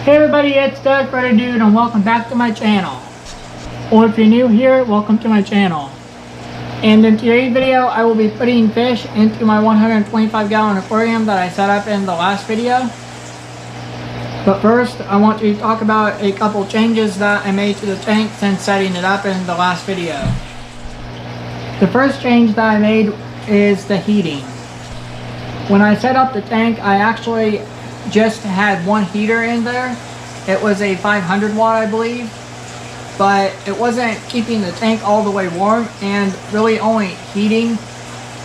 Hey everybody, it's Doug Brother Dude and welcome back to my channel. Or if you're new here, welcome to my channel. And in today's video, I will be putting fish into my 125 gallon aquarium that I set up in the last video. But first, I want to talk about a couple changes that I made to the tank since setting it up in the last video. The first change that I made is the heating. When I set up the tank, I actually just had one heater in there. It was a 500 watt, I believe, but it wasn't keeping the tank all the way warm and really only heating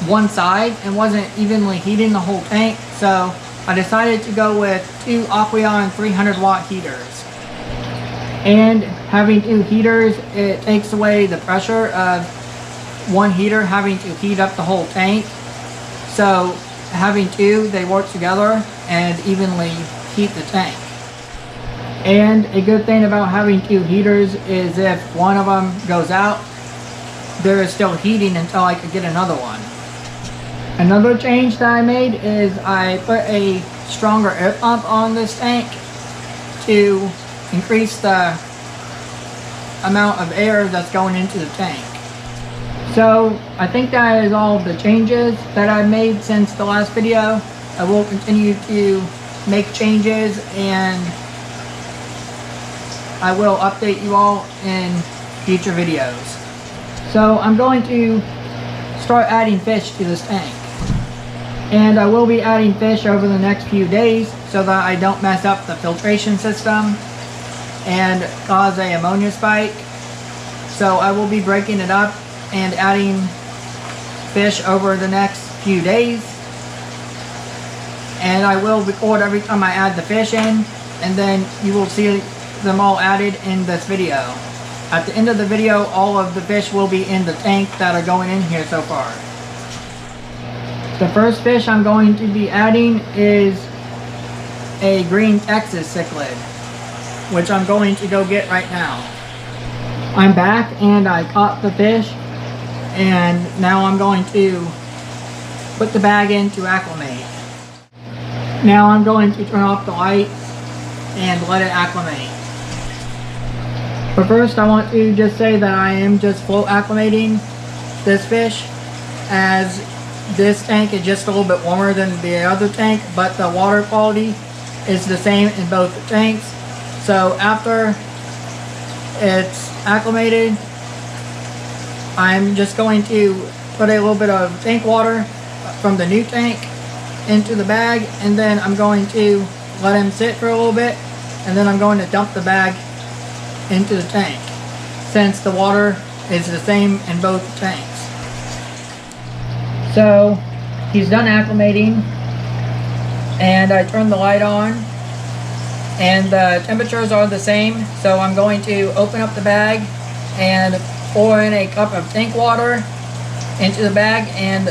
one side and wasn't evenly heating the whole tank. So I decided to go with two Aquarium 300 watt heaters. And having two heaters, it takes away the pressure of one heater having to heat up the whole tank. So having two, they work together and evenly heat the tank. And a good thing about having two heaters is if one of them goes out, there is still heating until I could get another one. Another change that I made is I put a stronger air pump on this tank to increase the amount of air that's going into the tank. So I think that is all of the changes that I've made since the last video. I will continue to make changes and I will update you all in future videos. So I'm going to start adding fish to this tank. And I will be adding fish over the next few days so that I don't mess up the filtration system and cause an ammonia spike. So I will be breaking it up and adding fish over the next few days. And I will record every time I add the fish in, and then you will see them all added in this video. At the end of the video, all of the fish will be in the tank that are going in here so far. The first fish I'm going to be adding is a green Texas cichlid, which I'm going to go get right now. I'm back and I caught the fish, and now I'm going to put the bag in to acclimate. Now I'm going to turn off the lights and let it acclimate. But first I want to just say that I am just float acclimating this fish, as this tank is just a little bit warmer than the other tank, but the water quality is the same in both tanks. So after it's acclimated, I'm just going to put a little bit of tank water from the new tank into the bag, and then I'm going to let him sit for a little bit, and then I'm going to dump the bag into the tank since the water is the same in both tanks. So he's done acclimating and I turned the light on and the temperatures are the same. So I'm going to open up the bag and pour in a cup of tank water into the bag and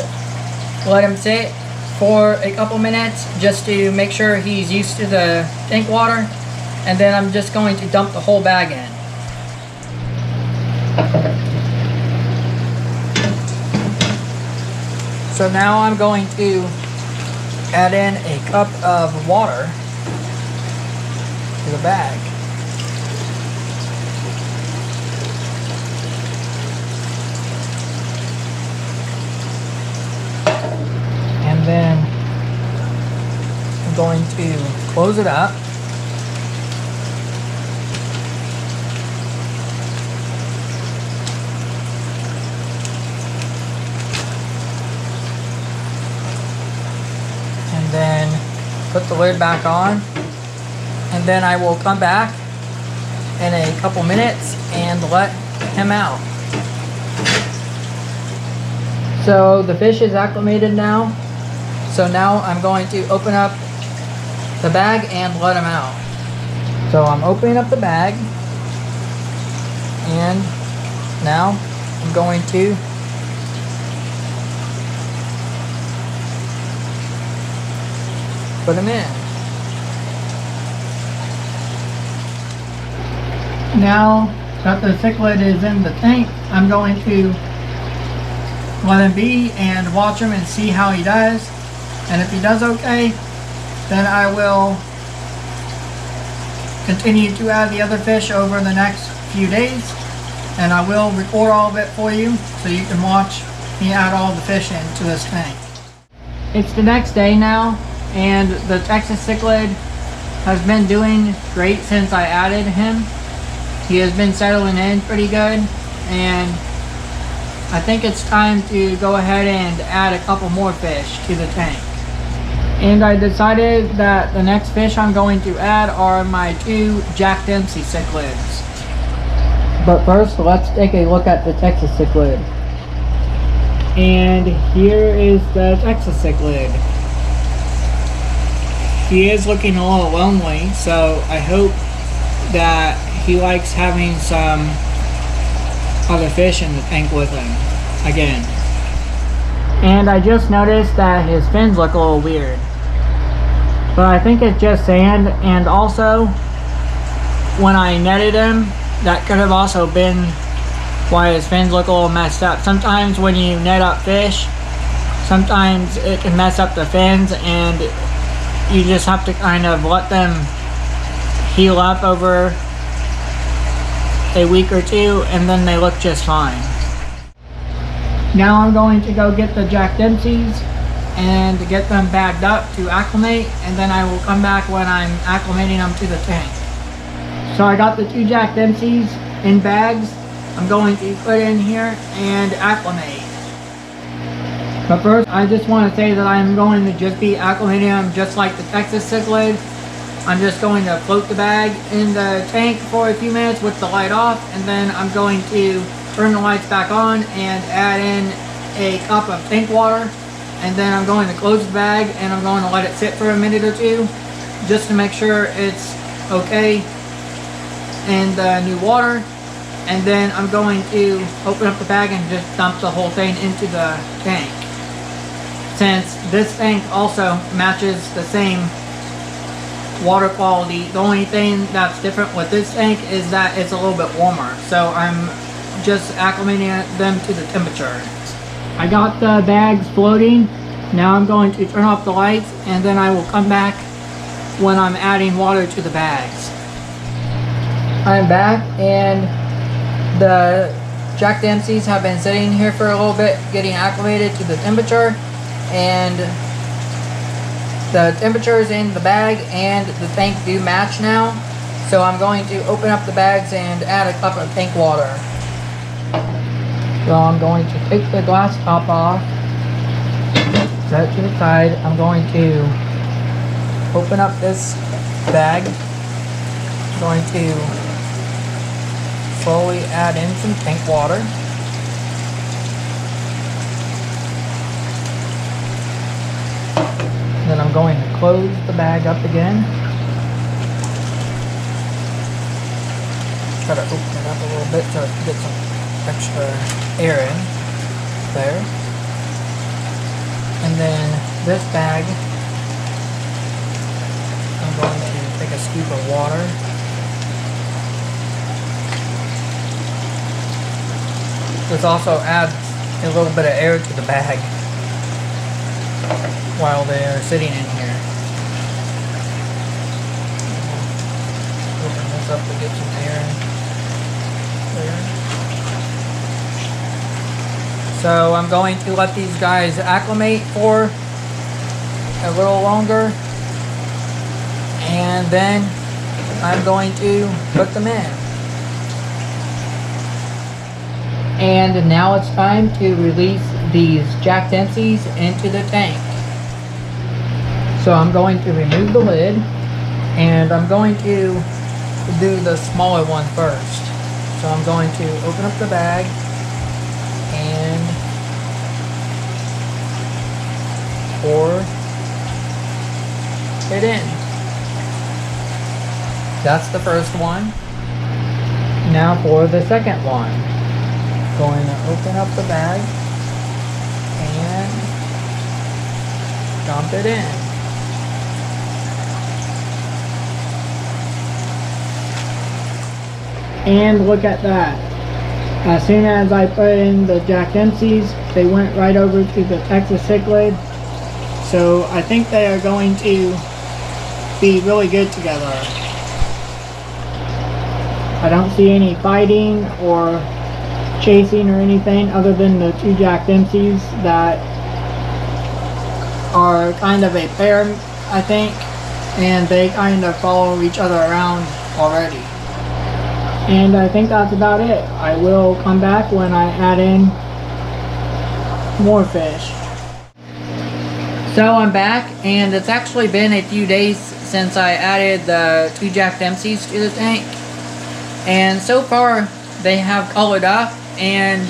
let him sit for a couple minutes just to make sure he's used to the tank water, and then I'm just going to dump the whole bag in. So now I'm going to add in a cup of water to the bag. And then I'm going to close it up. And then put the lid back on. And then I will come back in a couple minutes and let him out. So the fish is acclimated now. So now I'm going to open up the bag and let him out. So I'm opening up the bag, and now I'm going to put him in. Now that the cichlid is in the tank, I'm going to let him be and watch him and see how he does. And if he does okay, then I will continue to add the other fish over the next few days, and I will record all of it for you so you can watch me add all the fish into this tank. It's the next day now, and the Texas cichlid has been doing great since I added him. He has been settling in pretty good, and I think it's time to go ahead and add a couple more fish to the tank. And I decided that the next fish I'm going to add are my 2 Jack Dempsey cichlids. But first, let's take a look at the Texas cichlid. And here is the Texas cichlid. He is looking a little lonely, so I hope that he likes having some other fish in the tank with him again. And I just noticed that his fins look a little weird, but I think it's just sand. And also, when I netted him, that could have also been why his fins look a little messed up. Sometimes when you net up fish, sometimes it can mess up the fins, and you just have to kind of let them heal up over a week or two, and then they look just fine. Now I'm going to go get the Jack Dempseys and get them bagged up to acclimate, and then I will come back when I'm acclimating them to the tank. So I got the 2 Jack Dempseys in bags. I'm going to put in here and acclimate. But first, I just want to say that I'm going to just be acclimating them just like the Texas cichlid. I'm just going to float the bag in the tank for a few minutes with the light off, and then I'm going to turn the lights back on and add in a cup of tank water, and then I'm going to close the bag and I'm going to let it sit for a minute or two just to make sure it's okay in the new water. And then I'm going to open up the bag and just dump the whole thing into the tank. Since this tank also matches the same water quality, the only thing that's different with this tank is that it's a little bit warmer. So I'm just acclimating them to the temperature. I got the bags floating. Now I'm going to turn off the lights, and then I will come back when I'm adding water to the bags. I'm back, and the Jack Dempseys have been sitting here for a little bit getting acclimated to the temperature, and the temperatures in the bag and the tank do match now. So I'm going to open up the bags and add a cup of tank water. So I'm going to take the glass top off, set it to the side. I'm going to open up this bag. I'm going to slowly add in some tank water. Then I'm going to close the bag up again. Try to open it up a little bit to get some extra air in there. And then this bag, I'm going to take a scoop of water. This also adds a little bit of air to the bag while they're sitting in here. Open this up to get some air there. So I'm going to let these guys acclimate for a little longer, and then I'm going to put them in. And now it's time to release these Jack Dempseys into the tank. So I'm going to remove the lid, and I'm going to do the smaller one first. So I'm going to open up the bag and pour it in. That's the first one. Now for the second one. Going to open up the bag and dump it in. And look at that. As soon as I put in the Jack Dempseys, they went right over to the Texas cichlid. So I think they are going to be really good together. I don't see any fighting or chasing or anything other than the two Jack Dempseys that are kind of a pair, I think, and they kind of follow each other around already. And I think that's about it. I will come back when I add in more fish. So I'm back, and it's actually been a few days since I added the two Jack Dempseys to the tank, and so far they have colored up, and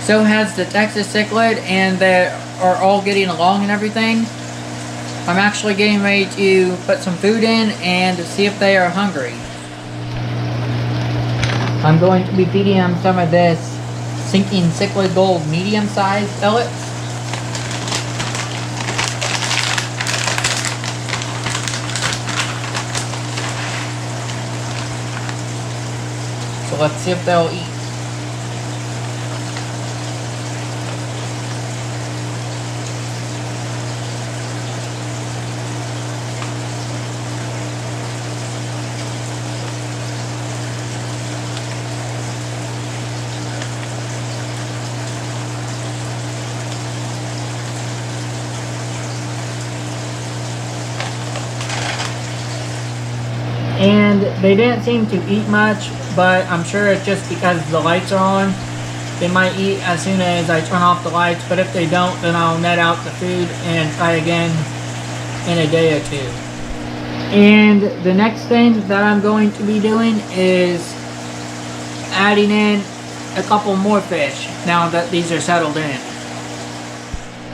so has the Texas cichlid, and they are all getting along and everything. I'm actually getting ready to put some food in and see if they are hungry. I'm going to be feeding them some of this Sinking Cichlid Gold medium-sized pellets. So let's see if they'll eat. And they didn't seem to eat much, but I'm sure it's just because the lights are on. They might eat as soon as I turn off the lights, but if they don't, then I'll net out the food and try again in a day or two. And the next thing that I'm going to be doing is adding in a couple more fish now that these are settled in.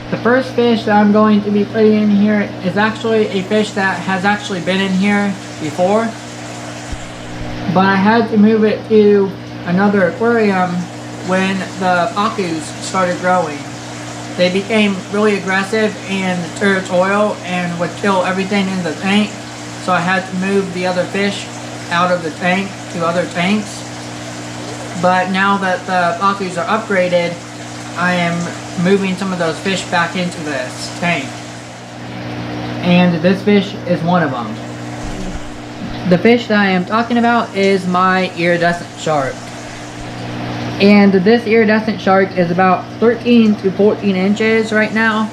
The first fish that I'm going to be putting in here is actually a fish that has actually been in here before, but I had to move it to another aquarium when the pacus started growing. They became really aggressive and territorial and would kill everything in the tank, so I had to move the other fish out of the tank to other tanks. But now that the pacus are upgraded, I am moving some of those fish back into this tank. And this fish is one of them. The fish that I am talking about is my iridescent shark. And this iridescent shark is about 13 to 14 inches right now.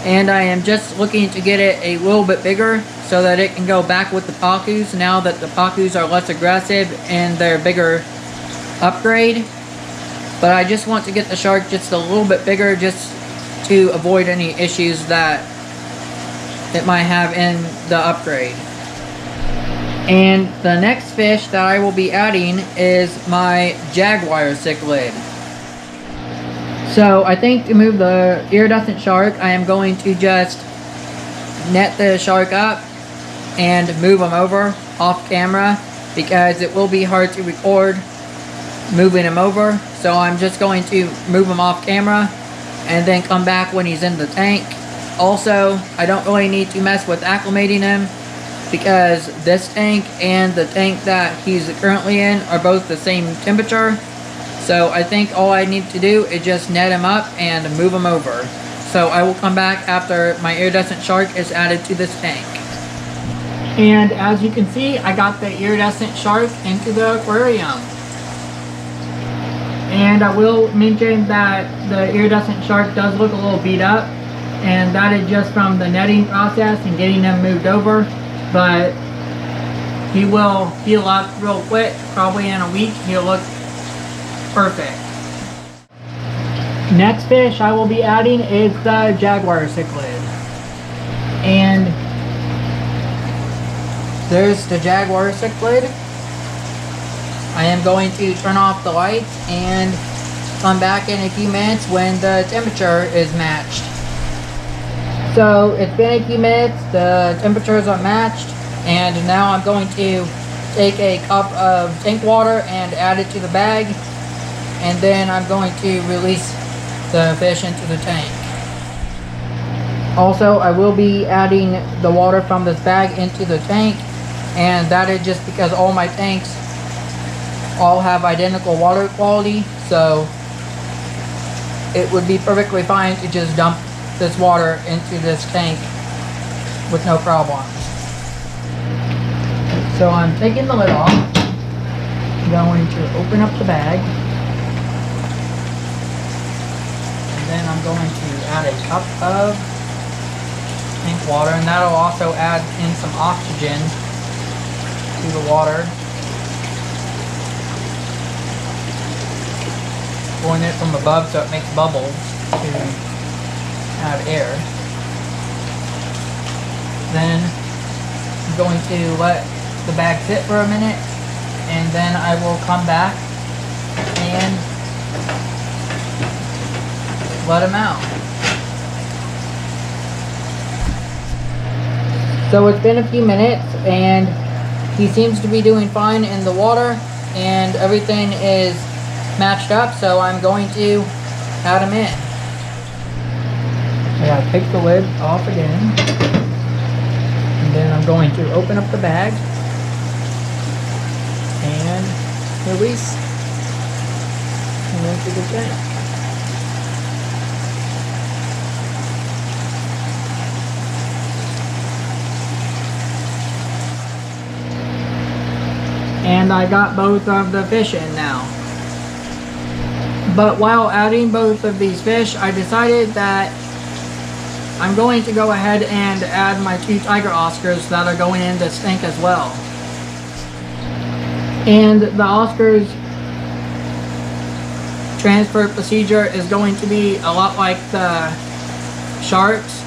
And I am just looking to get it a little bit bigger so that it can go back with the pacus now that the pacus are less aggressive and they're bigger upgrade. But I just want to get the shark just a little bit bigger just to avoid any issues that it might have in the upgrade. And the next fish that I will be adding is my jaguar cichlid. So I think to move the iridescent shark, I am going to just net the shark up and move him over off camera because it will be hard to record moving him over. So I'm just going to move him off camera and then come back when he's in the tank. Also, I don't really need to mess with acclimating him because this tank and the tank that he's currently in are both the same temperature. So I think all I need to do is just net him up and move him over. So I will come back after my iridescent shark is added to this tank. And as you can see, I got the iridescent shark into the aquarium. And I will mention that the iridescent shark does look a little beat up, and that is just from the netting process and getting them moved over. But he will heal up real quick. Probably in a week he'll look perfect. Next fish I will be adding is the jaguar cichlid. And there's the jaguar cichlid. I am going to turn off the lights and come back in a few minutes when the temperature is matched. So it's been a few minutes, the temperatures are matched, and now I'm going to take a cup of tank water and add it to the bag, and then I'm going to release the fish into the tank. Also, I will be adding the water from this bag into the tank, and that is just because all my tanks all have identical water quality, so it would be perfectly fine to just dump this water into this tank with no problem. So I'm taking the lid off, I'm going to open up the bag. And then I'm going to add a cup of tank water, and that'll also add in some oxygen to the water. Pouring it from above so it makes bubbles to add air. Then I'm going to let the bag sit for a minute, and then I will come back and let him out. So it's been a few minutes and he seems to be doing fine in the water and everything is matched up, so I'm going to add him in. I gotta take the lid off again, and then I'm going to open up the bag and release into the tank. And I got both of the fish in now. But while adding both of these fish, I decided that I'm going to go ahead and add my 2 tiger Oscars that are going in this tank as well. And the Oscars transfer procedure is going to be a lot like the sharks.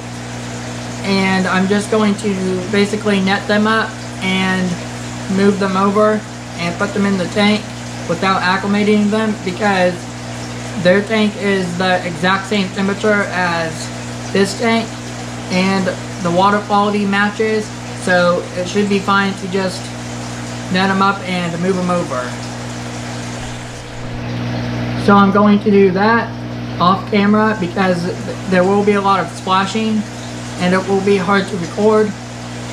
And I'm just going to basically net them up and move them over and put them in the tank without acclimating them, because their tank is the exact same temperature as this tank and the water quality matches, so it should be fine to just net them up and move them over. So I'm going to do that off camera because there will be a lot of splashing and it will be hard to record.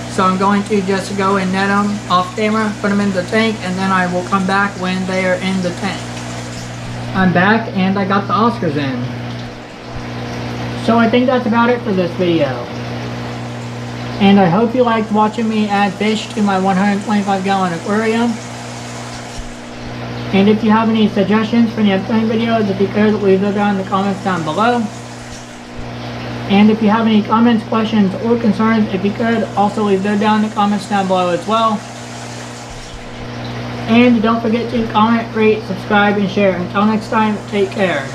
So I'm going to just go and net them off camera, put them in the tank, and then I will come back when they are in the tank. I'm back and I got the Oscars in. So I think that's about it for this video. And I hope you liked watching me add fish to my 125-gallon aquarium. And if you have any suggestions for the upcoming videos, if you could, leave them down in the comments down below. And if you have any comments, questions, or concerns, if you could, also leave them down in the comments down below as well. And don't forget to comment, rate, subscribe, and share. Until next time, take care.